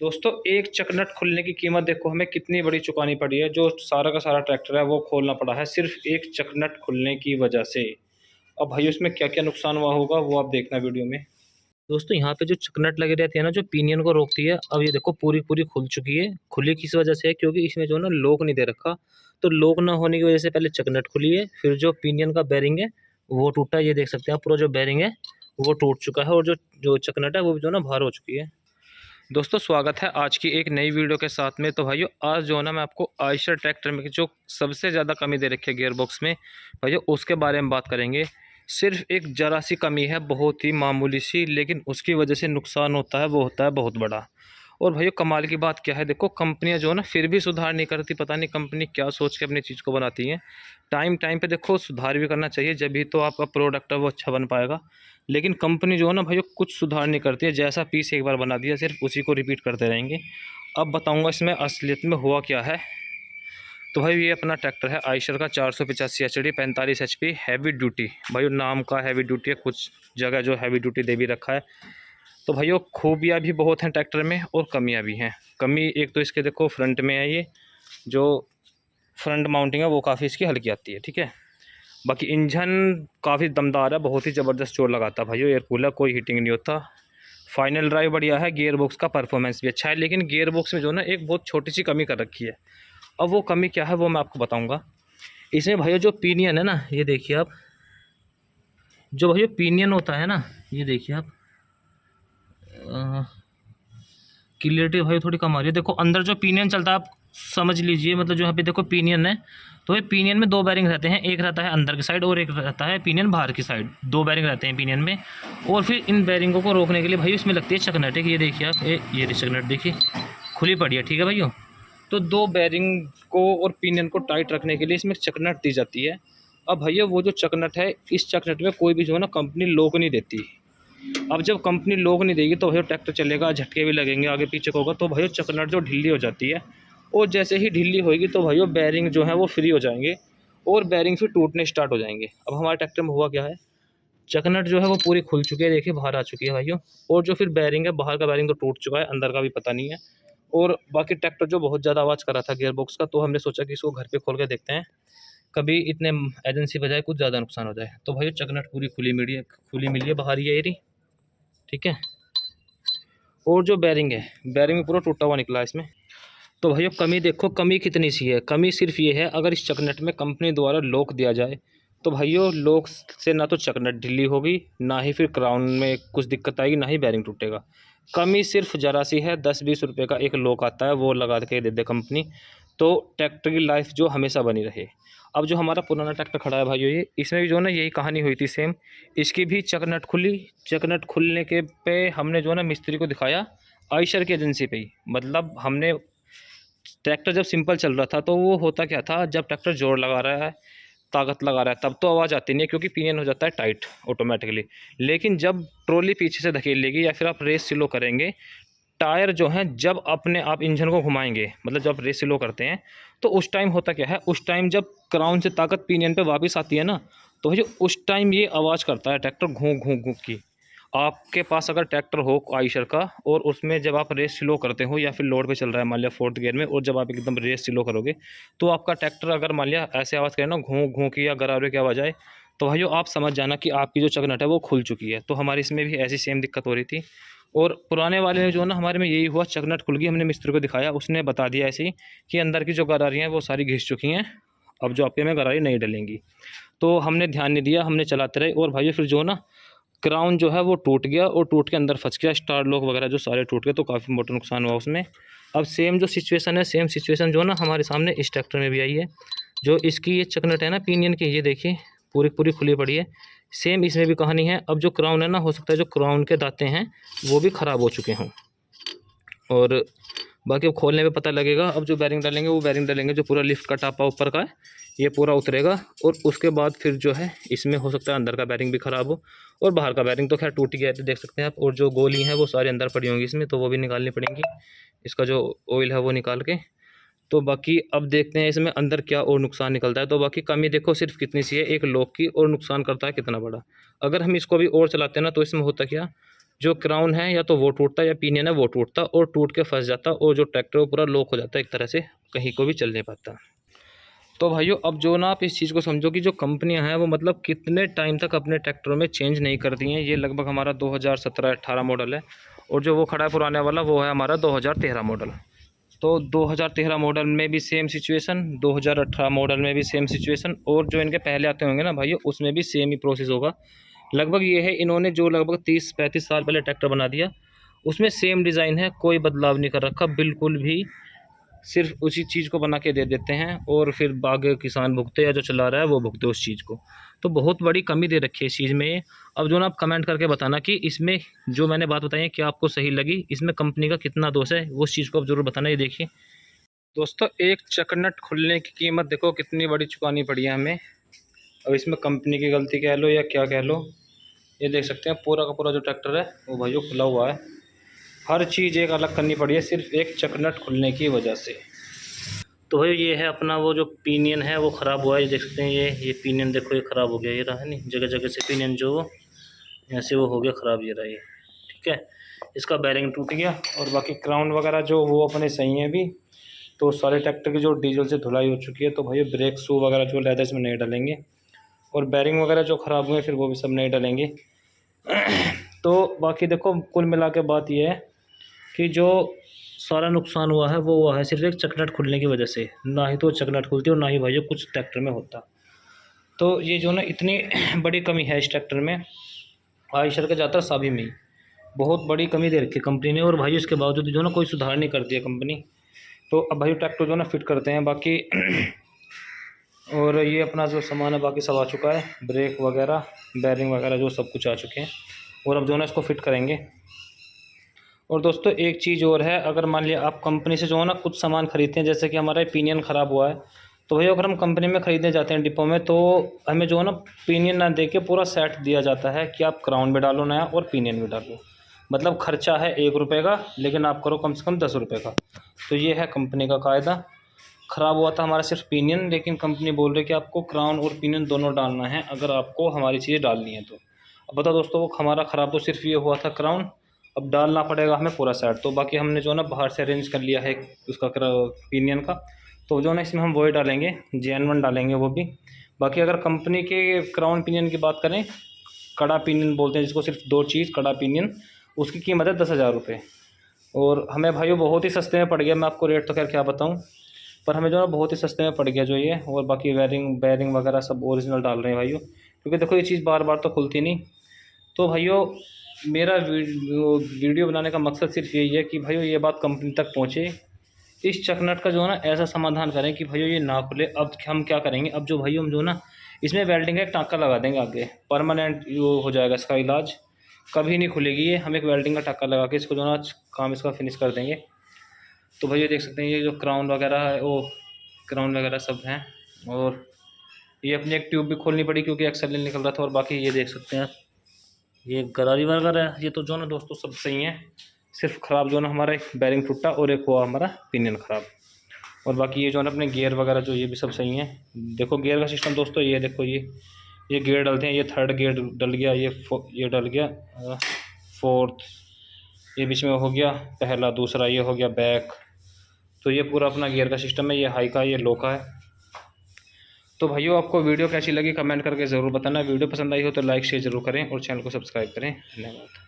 दोस्तों एक चकनट खुलने की कीमत देखो हमें कितनी बड़ी चुकानी पड़ी है। जो सारा का सारा ट्रैक्टर है वो खोलना पड़ा है सिर्फ एक चकनट खुलने की वजह से। अब भाई उसमें क्या क्या नुकसान हुआ होगा वो आप देखना वीडियो में। दोस्तों यहाँ पे जो चकनट लगी रहती है ना, जो पिनियन को रोकती है, अब ये देखो पूरी पूरी खुल चुकी है। खुली किस वजह से है? क्योंकि इसमें जो है ना लॉक नहीं दे रखा। तो लॉक ना होने की वजह से पहले चकनट खुली है, फिर जो पिनियन का बैरिंग है वो टूटा है। ये देख सकते हैं, पूरा जो बैरिंग है वो टूट चुका है और जो जो चकनट है वो भी जो है ना बाहर हो चुकी है। दोस्तों स्वागत है आज की एक नई वीडियो के साथ में। तो भाइयों आज जो है ना मैं आपको आयशर ट्रैक्टर में जो सबसे ज़्यादा कमी दे रखी है गियर बॉक्स में, भाइयों उसके बारे में बात करेंगे। सिर्फ एक ज़रा सी कमी है, बहुत ही मामूली सी, लेकिन उसकी वजह से नुकसान होता है वो होता है बहुत बड़ा। और भाइयों कमाल की बात क्या है, देखो कंपनियां जो है ना फिर भी सुधार नहीं करती। पता नहीं कंपनी क्या सोच के अपनी चीज़ को बनाती हैं। टाइम टाइम पे देखो सुधार भी करना चाहिए, जब भी तो आपका प्रोडक्ट है वो अच्छा बन पाएगा। लेकिन कंपनी जो है ना भाइयों कुछ सुधार नहीं करती है। जैसा पीस एक बार बना दिया सिर्फ उसी को रिपीट करते रहेंगे। अब बताऊँगा इसमें असलियत में हुआ क्या है। तो भाई ये अपना ट्रैक्टर है आयशर का 485 एचडी 45 एचपी हैवी ड्यूटी। भाई नाम का हैवी ड्यूटी है, कुछ जगह जो हैवी ड्यूटी दे भी रखा है। तो भाइयों खूबियाँ भी बहुत हैं ट्रैक्टर में और कमियाँ भी हैं। कमी एक तो इसके देखो फ्रंट में है, ये जो फ्रंट माउंटिंग है वो काफ़ी इसकी हल्की आती है, ठीक है। बाकी इंजन काफ़ी दमदार है, बहुत ही ज़बरदस्त जोर लगाता है भाइयों। एयर कूलर कोई हीटिंग नहीं होता। फाइनल ड्राइव बढ़िया है, गियर बॉक्स का परफॉर्मेंस भी अच्छा है। लेकिन गियर बॉक्स में जो ना एक बहुत छोटी सी कमी कर रखी है। अब वो कमी क्या है वो मैं आपको बताऊँगा। इसमें भाइयों जो पिनियन है ना, ये देखिए आप, जो भाइयों पिनियन होता है ना, ये देखिए आप, क्लियरिटी भाई थोड़ी कम आ रही है। देखो अंदर जो पिनियन चलता है आप समझ लीजिए, मतलब जो यहाँ पे देखो पिनियन है, तो ये पिनियन में दो बैरिंग रहते हैं। एक रहता है अंदर की साइड और एक रहता है पिनियन बाहर की साइड। दो बैरिंग रहते हैं पिनियन में। और फिर इन बैरिंगों को रोकने के लिए भाई इसमें लगती है चकनट। ये देखिए आप, ये चकनट देखिए खुली पड़ी है, ठीक है भाइयों। तो दो बैरिंग को और पिनियन को टाइट रखने के लिए इसमें चकनट दी जाती है। अब भैया वो जो चकनट है, इस चकनट में कोई भी जो है ना कंपनी लोक नहीं देती। अब जब कंपनी लोग नहीं देगी तो भाई ट्रैक्टर चलेगा, झटके भी लगेंगे आगे पीछे को होगा, तो भाई चकनट जो ढीली हो जाती है। और जैसे ही ढीली होगी तो भाई बैरिंग जो है वो फ्री हो जाएंगे और बैरिंग फिर टूटने स्टार्ट हो जाएंगे। अब हमारे ट्रैक्टर में हुआ क्या है, चकनट जो है वो पूरी खुल चुकी है, देखिए बाहर आ चुकी है भाइयों। और जो फिर बैरिंग है, बाहर का बैरिंग तो टूट चुका है, अंदर का भी पता नहीं है। और बाकी ट्रैक्टर जो बहुत ज़्यादा आवाज़ कर रहा था गियर बॉक्स का, तो हमने सोचा कि इसको घर पे खोल के देखते हैं, कभी इतने एजेंसी बजाय कुछ ज़्यादा नुकसान हो जाए। तो भाई चकनट पूरी खुली मिली है बाहर ये एरी, ठीक है। और जो बैरिंग है, बैरिंग में पूरा टूटा हुआ निकला है इसमें। तो भाइयों कमी देखो, कमी कितनी सी है। कमी सिर्फ ये है, अगर इस चकनट में कंपनी द्वारा लॉक दिया जाए तो भाइयों लॉक से ना तो चकनट ढीली होगी, ना ही फिर क्राउन में कुछ दिक्कत आएगी, ना ही बैरिंग टूटेगा। कमी सिर्फ जरा सी है, 10-20 रुपये का एक लॉक आता है, वो लगा के दे दे कंपनी, तो ट्रैक्टर की लाइफ जो हमेशा बनी रहे। अब जो हमारा पुराना ट्रैक्टर खड़ा है भाइयों, ये इसमें भी जो है ना यही कहानी हुई थी सेम। इसकी भी चकनट खुली। चकनट खुलने के पे हमने जो है ना मिस्त्री को दिखाया आयशर की एजेंसी पे ही। मतलब हमने ट्रैक्टर जब सिंपल चल रहा था तो वो होता क्या था, जब ट्रैक्टर जोर लगा रहा है, ताकत लगा रहा है, तब तो आवाज़ आती नहीं है क्योंकि पिनियन हो जाता है टाइट ऑटोमेटिकली। लेकिन जब ट्रॉली पीछे से धकेल लेगी या फिर आप रेस स्लो करेंगे, टायर जो हैं जब अपने आप इंजन को घुमाएंगे, मतलब जब रेस स्लो करते हैं, तो उस टाइम होता क्या है, उस टाइम जब क्राउन से ताकत पिनियन पे वापस आती है ना, तो जो उस टाइम ये आवाज़ करता है ट्रैक्टर घूं घूं घूं की। आपके पास अगर ट्रैक्टर हो आयशर का और उसमें जब आप रेस स्लो करते हो या फिर लोड पे चल रहा है मान लिया 4th गियर में, और जब आप एकदम रेस स्लो करोगे तो आपका ट्रैक्टर अगर मान लिया ऐसे आवाज़ करे ना, घूं घूं की या गरारे की आवाज़ आए, तो भाइयों आप समझ जाना कि आपकी जो चकनट है वो खुल चुकी है। तो हमारी इसमें भी ऐसी सेम दिक्कत हो रही थी। और पुराने वाले में जो है ना हमारे में यही हुआ, चकनट खुल गई, हमने मिस्त्री को दिखाया, उसने बता दिया ऐसे ही कि अंदर की जो गरारियाँ हैं वो सारी घिस चुकी हैं, अब जो आपके में गरारी नहीं डलेंगी। तो हमने ध्यान नहीं दिया, हमने चलाते रहे, और भाइयों फिर जो ना क्राउन जो है वो टूट गया और टूट के अंदर फंस गया, स्टार लॉक वगैरह जो सारे टूट गए, तो काफ़ी मोटा नुकसान हुआ उसमें। अब सेम जो सिचुएशन है, सेम सिचुएशन जो है ना हमारे सामने इस ट्रैक्टर में भी आई है। जो इसकी ये चकनट है ना पिनियन की, ये देखिए पूरी पूरी खुली पड़ी है। सेम इसमें भी कहानी है। अब जो क्राउन है ना, हो सकता है जो क्राउन के दांते हैं वो भी ख़राब हो चुके हों, और बाकी अब खोलने पे पता लगेगा। अब जो बैरिंग डालेंगे वो बैरिंग डालेंगे जो पूरा लिफ्ट का टापा ऊपर का है, ये पूरा उतरेगा, और उसके बाद फिर जो है इसमें हो सकता है अंदर का बैरिंग भी ख़राब हो, और बाहर का बैरिंग तो खैर टूट गया है, तो देख सकते हैं आप। और जो गोली हैं वो सारी अंदर पड़ी होंगी इसमें, तो वो भी निकालनी पड़ेंगी, इसका जो ऑयल है वो निकाल के। तो बाकी अब देखते हैं इसमें अंदर क्या और नुकसान निकलता है। तो बाकी कमी देखो सिर्फ कितनी सी है एक लॉक की, और नुकसान करता है कितना बड़ा। अगर हम इसको भी और चलाते हैं ना, तो इसमें होता क्या, जो क्राउन है या तो वो टूटता या पिनियन है वो टूटता और टूट के फंस जाता और जो ट्रैक्टर वो पूरा लॉक हो जाता, एक तरह से कहीं को भी चल नहीं पाता। तो भाइयों अब जो ना आप इस चीज़ को समझो कि जो कंपनियां हैं वो मतलब कितने टाइम तक अपने ट्रैक्टरों में चेंज नहीं करती हैं। ये लगभग हमारा 2017-18 मॉडल है और जो वो खड़ा है पुराने वाला वो है हमारा 2013 मॉडल। तो 2013 मॉडल में भी सेम सिचुएशन, 2018 मॉडल में भी सेम सिचुएशन, और जो इनके पहले आते होंगे ना भाइयों उसमें भी सेम ही प्रोसेस होगा। लगभग ये है, इन्होंने जो लगभग 30-35 साल पहले ट्रैक्टर बना दिया उसमें सेम डिज़ाइन है, कोई बदलाव नहीं कर रखा बिल्कुल भी, सिर्फ उसी चीज़ को बना के दे देते हैं और फिर बागे किसान भुगते या जो चला रहा है वो भुगते उस चीज़ को। तो बहुत बड़ी कमी दे रखी है इस चीज़ में। अब जो ना आप कमेंट करके बताना कि इसमें जो मैंने बात बताई है क्या आपको सही लगी, इसमें कंपनी का कितना दोष है, वो उस चीज़ को आप ज़रूर बताना। ये देखिए दोस्तों, एक चकनट खुलने की कीमत देखो कितनी बड़ी चुकानी पड़ी है हमें। अब इसमें कंपनी की गलती कह लो या क्या कह लो, ये देख सकते हैं पूरा का पूरा जो ट्रैक्टर है वो भाइयों खुला हुआ है। हर चीज़ एक अलग करनी पड़ी है सिर्फ एक चकनट खुलने की वजह से। तो भाई ये है अपना वो जो पिनियन है वो ख़राब हुआ है, ये देख सकते हैं। ये पिनियन देखो ये ख़राब हो गया, ये रहा है नहीं, जगह जगह से पिनियन जो ऐसे वो हो गया ख़राब, ये रहा ये, ठीक है। इसका बैरिंग टूट गया और बाकी क्राउन वगैरह जो वो अपने सही हैं अभी। तो सारे ट्रैक्टर की जो डीजल से धुलाई हो चुकी है, तो भाई ब्रेक शू वगैरह जो लेदर इसमें नहीं डालेंगे और बैरिंग वगैरह जो ख़राब हुए हैं फिर वो भी सब नहीं डालेंगे। तो बाकी देखो कुल मिला के बात ये है कि जो सारा नुकसान हुआ है वो हुआ है सिर्फ एक चकनट खुलने की वजह से, ना ही तो चकनट खुलती और ना ही भाई कुछ ट्रैक्टर में होता। तो ये जो ना इतनी बड़ी कमी है इस ट्रैक्टर में, आयशर के ज़्यादातर सभी में बहुत बड़ी कमी दे रखी है कंपनी ने, और भाई इसके बावजूद जो ना कोई सुधार नहीं करती है कंपनी। तो अब भाई ट्रैक्टर जो ना फिट करते हैं बाकी और ये अपना जो सामान है बाकी सब आ चुका है, ब्रेक वगैरह बैरिंग वगैरह जो सब कुछ आ चुके हैं, और अब जो ना इसको फिट करेंगे। और दोस्तों एक चीज़ और है, अगर मान लिया आप कंपनी से जो है ना कुछ सामान खरीदते हैं, जैसे कि हमारा पिनियन ख़राब हुआ है, तो भाई अगर हम कंपनी में ख़रीदने जाते हैं डिपो में, तो हमें जो है ना पिनियन ना दे के पूरा सेट दिया जाता है कि आप क्राउन भी डालो नया और पिनियन भी डालो। मतलब खर्चा है 1 रुपये का, लेकिन आप करो कम से कम 10 रुपये का। तो ये है कंपनी का कायदा। ख़राब हुआ था हमारा सिर्फ पिनियन, लेकिन कंपनी बोल रही है कि आपको क्राउन और पिनियन दोनों डालना है अगर आपको हमारी चीज़ें डालनी है तो। अब बताओ दोस्तों, वो हमारा ख़राब तो सिर्फ ये हुआ था क्राउन, अब डालना पड़ेगा हमें पूरा सेट। तो बाकी हमने जो है ना बाहर से अरेंज कर लिया है उसका पिनियन का, तो जो है ना इसमें हम वही डालेंगे, JN1 डालेंगे वो भी। बाकी अगर कंपनी के क्राउन पिनियन की बात करें, कड़ा पिनियन बोलते हैं जिसको, सिर्फ 2 चीज़ कड़ा पिनियन, उसकी कीमत है 10,000 रुपये। और हमें भाइयों बहुत ही सस्ते में पड़ गया, मैं आपको रेट तो खैर क्या बताऊँ, पर हमें जो है बहुत ही सस्ते में पड़ गया जो ये। और बाकी बैरिंग वगैरह सब ओरिजिनल डाल रहे हैं भाइयों, क्योंकि देखो ये चीज़ बार बार तो खुलती नहीं। तो भाइयों मेरा वीडियो बनाने का मकसद सिर्फ यही है कि भाइयों ये बात कंपनी तक पहुँचे, इस चकनट का जो है ना ऐसा समाधान करें कि भाइयों ये ना खुले। अब हम क्या करेंगे, अब जो भाइयों हम जो ना इसमें वेल्डिंग का एक टाँका लगा देंगे आगे, परमानेंट वो हो जाएगा इसका इलाज, कभी नहीं खुलेगी ये। हम एक वेल्डिंग का टाँका लगा के इसको जो ना काम इसका फिनिश कर देंगे। तो भैया देख सकते हैं ये जो क्राउन वगैरह है वो क्राउन वगैरह सब हैं, और ये अपनी एक ट्यूब भी खोलनी पड़ी क्योंकि एक्सेल निकल रहा था। और बाकी ये देख सकते हैं ये गरारी वगैरह है, ये तो जो ना दोस्तों सब सही है, सिर्फ ख़राब जो ना हमारा एक बैरिंग टूटा और एक हुआ हमारा पिनियन ख़राब। और बाकी ये जो ना अपने गियर वगैरह जो ये भी सब सही है। देखो गियर का सिस्टम दोस्तों, ये देखो ये गियर डलते हैं, ये 3rd गियर डल गया, ये डल गया 4th, ये बीच में हो गया पहला, दूसरा ये हो गया बैक। तो ये पूरा अपना गियर का सिस्टम है, ये हाई का ये लो का है। तो भाइयों आपको वीडियो कैसी लगी कमेंट करके ज़रूर बताना। वीडियो पसंद आई हो तो लाइक शेयर ज़रूर करें और चैनल को सब्सक्राइब करें। धन्यवाद।